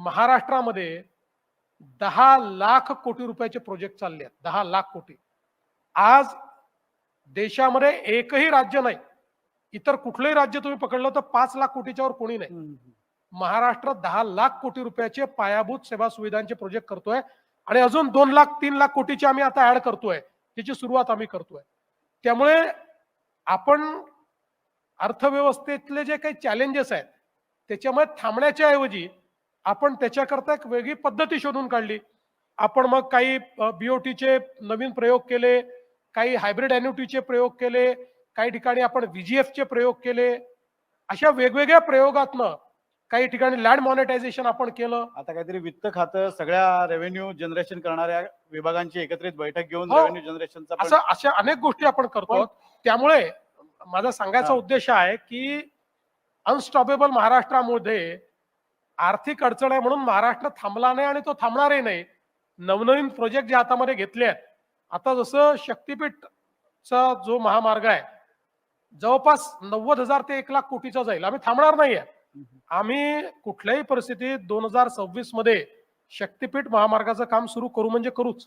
महाराष्ट्रामध्ये 10 लाख कोटी रुपयाचे प्रोजेक्ट चालले आहेत. 10 लाख कोटी. आज देशामध्ये एकही राज्य नाही, इतर कुठलंही राज्य तुम्ही पकडलं तर 5 लाख कोटीच्या वर कोणी नाही. महाराष्ट्र 10 लाख कोटी रुपयाचे पायाभूत सेवा सुविधांचे प्रोजेक्ट करतोय आणि अजून 2 लाख 3 लाख कोटीचे आम्ही आता ऍड करतोय. त्याची सुरुवात आम्ही करतोय. त्यामुळे आपण अर्थव्यवस्थेतले जे काही चॅलेंजेस आहेत त्याच्यामध्ये थांबण्याच्या ऐवजी आपण त्याच्याकरता एक वेगळी पद्धती शोधून काढली. आपण मग काही बीओटीचे नवीन प्रयोग केले, काही हायब्रिड एन्युटीचे प्रयोग केले, काही ठिकाणी आपण व्हीजीएफचे प्रयोग केले. अशा वेगवेगळ्या प्रयोगातनं काही ठिकाणी लँड मॉनिटायझेशन आपण केलं. आता काहीतरी वित्त खातं सगळ्या रेव्हेन्यू जनरेशन करणाऱ्या विभागांची एकत्रित बैठक घेऊन हो. रेव्हेन्यू जनरेशनचा अशा अनेक गोष्टी आपण करतो. त्यामुळे माझा सांगायचा उद्देश आहे की अनस्टॉपेबल महाराष्ट्रामध्ये आर्थिक अडचण आहे म्हणून महाराष्ट्र थांबला नाही आणि तो थांबणारही नाही. नवनवीन प्रोजेक्ट जे हातामध्ये घेतले आहेत, आता जसं शक्तीपीठचा जो महामार्ग आहे जवळपास 90,000 ते 1 लाख कोटीचा जाईल. आम्ही थांबणार नाहीये. आम्ही कुठल्याही परिस्थितीत 2026 मध्ये शक्तीपीठ महामार्गाचं काम सुरू करू म्हणजे करूच.